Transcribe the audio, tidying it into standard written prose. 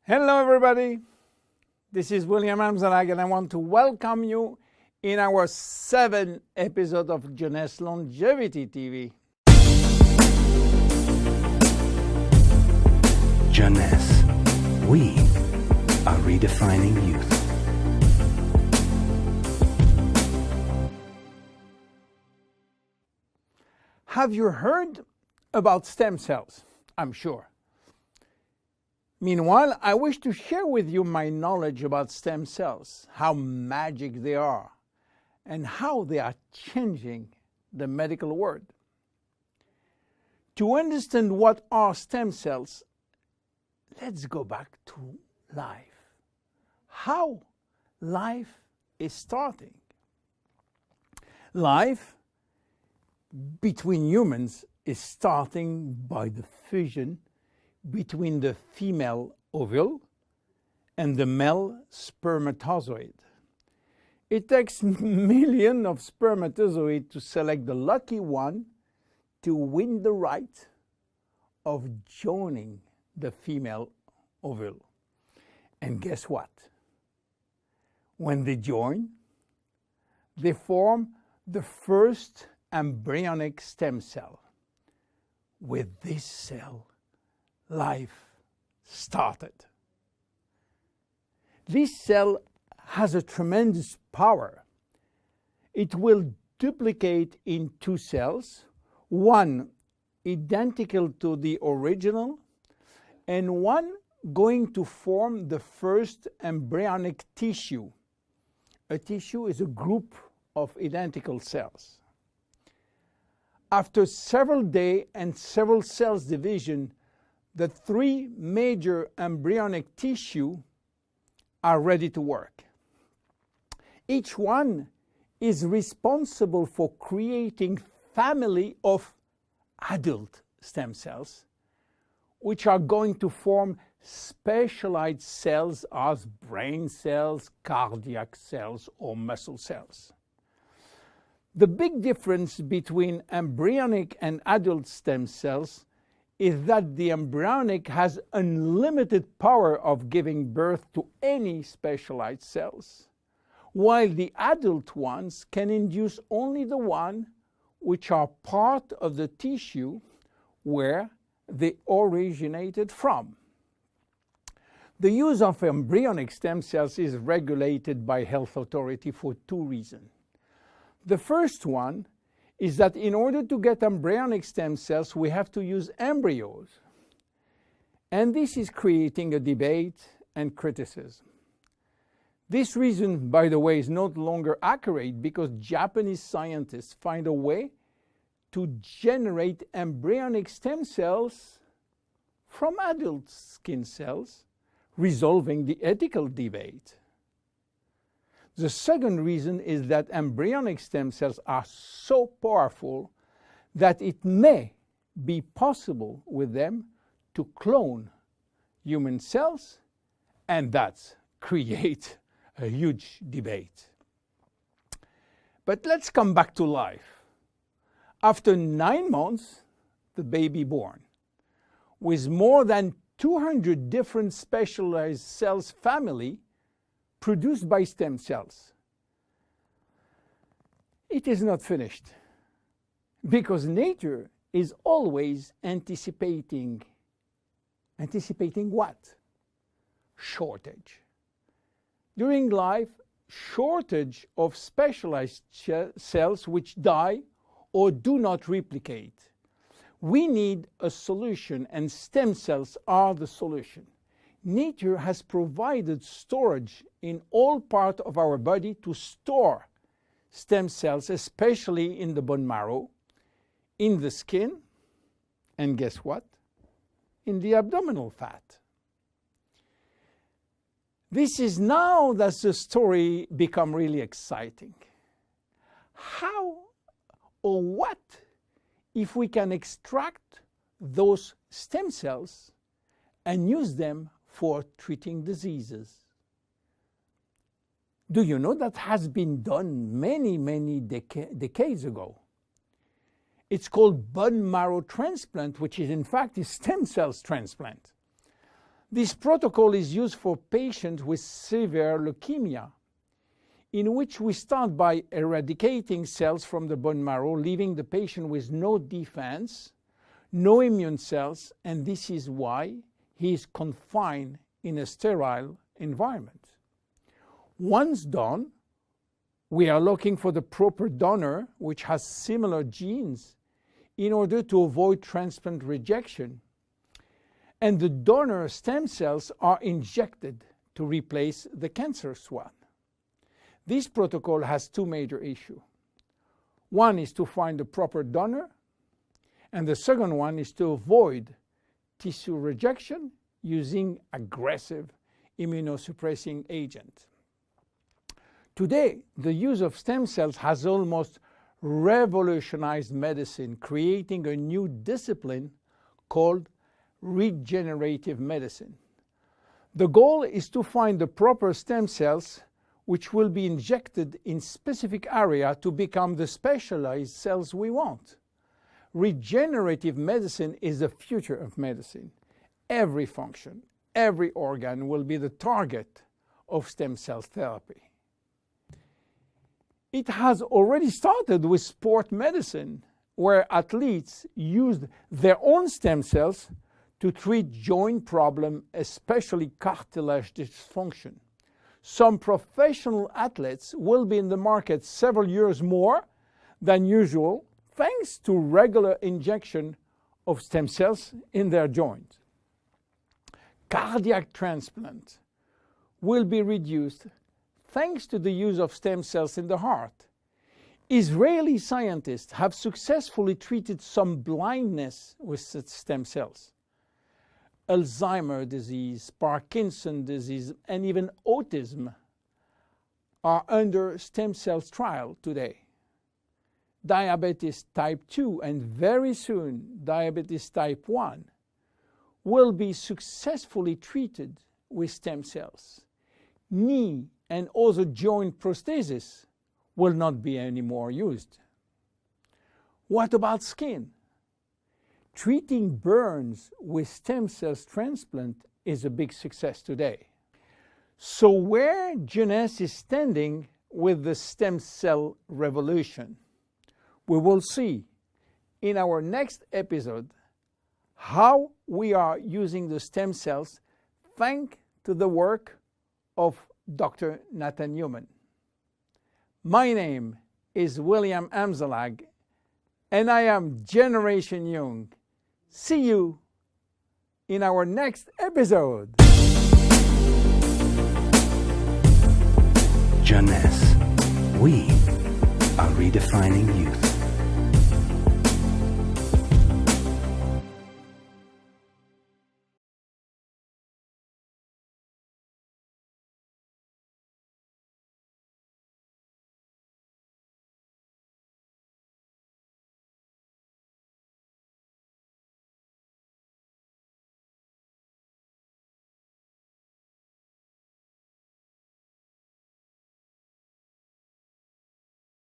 Hello everybody, this is William Amzalag and I want to welcome you in our 7th episode of Jeunesse Longevity TV. Jeunesse, we are redefining youth. Have you heard about stem cells? I'm sure. Meanwhile, I wish to share with you my knowledge about stem cells, how magic they are, and how they are changing the medical world. To understand what are stem cells, let's go back to life. How life is starting. Life between humans is starting by the fusion between the female ovule and the male spermatozoid. It takes millions of spermatozoids to select the lucky one to win the right of joining the female ovule. And guess what? When they join, they form the first embryonic stem cell. With this cell, life started. This cell has a tremendous power. It will duplicate in 2 cells, one identical to the original, and one going to form the first embryonic tissue. A tissue is a group of identical cells. After several days and several cells division, the 3 major embryonic tissue are ready to work. Each one is responsible for creating family of adult stem cells, which are going to form specialized cells as brain cells, cardiac cells, or muscle cells. The big difference between embryonic and adult stem cells is that the embryonic has unlimited power of giving birth to any specialized cells, while the adult ones can induce only the one which are part of the tissue where they originated from. The use of embryonic stem cells is regulated by health authority for 2 reasons. The first one is that in order to get embryonic stem cells, we have to use embryos. And this is creating a debate and criticism. This reason, by the way, is no longer accurate because Japanese scientists find a way to generate embryonic stem cells from adult skin cells, resolving the ethical debate. The second reason is that embryonic stem cells are so powerful that it may be possible with them to clone human cells, and that's create a huge debate. But let's come back to life. After 9 months, the baby born, with more than 200 different specialized cells family produced by stem cells. It is not finished because nature is always anticipating what? Shortage. During life, shortage of specialized cells which die or do not replicate. We need a solution, and stem cells are the solution. Nature has provided storage in all parts of our body to store stem cells, especially in the bone marrow, in the skin, and guess what? In the abdominal fat. This is now that the story becomes really exciting. How or what if we can extract those stem cells and use them for treating diseases? Do you know that has been done many decades ago? It's called bone marrow transplant, which is in fact a stem cells transplant. This protocol is used for patients with severe leukemia, in which we start by eradicating cells from the bone marrow, leaving the patient with no defense, no immune cells, and this is why he is confined in a sterile environment. Once done, we are looking for the proper donor which has similar genes in order to avoid transplant rejection. And the donor stem cells are injected to replace the cancerous one. This protocol has two major issues. One is to find the proper donor, and the second one is to avoid tissue rejection using aggressive immunosuppressing agent. Today, the use of stem cells has almost revolutionized medicine, creating a new discipline called regenerative medicine. The goal is to find the proper stem cells which will be injected in specific area to become the specialized cells we want. Regenerative medicine is the future of medicine. Every function, every organ will be the target of stem cell therapy. It has already started with sport medicine, where athletes used their own stem cells to treat joint problems, especially cartilage dysfunction. Some professional athletes will be in the market several years more than usual, thanks to regular injection of stem cells in their joints. Cardiac transplant will be reduced thanks to the use of stem cells in the heart. Israeli scientists have successfully treated some blindness with such stem cells. Alzheimer's disease, Parkinson's disease, and even autism are under stem cells trial today. Diabetes type 2 and very soon diabetes type 1 will be successfully treated with stem cells. Knee and other joint prosthesis will not be anymore used. What about skin? Treating burns with stem cells transplant is a big success today. So where Jeunesse is standing with the stem cell revolution? We will see in our next episode how we are using the stem cells thanks to the work of Dr. Nathan Newman. My name is William Amzalag, and I am Generation Young. See you in our next episode. Jeunesse. We are redefining youth.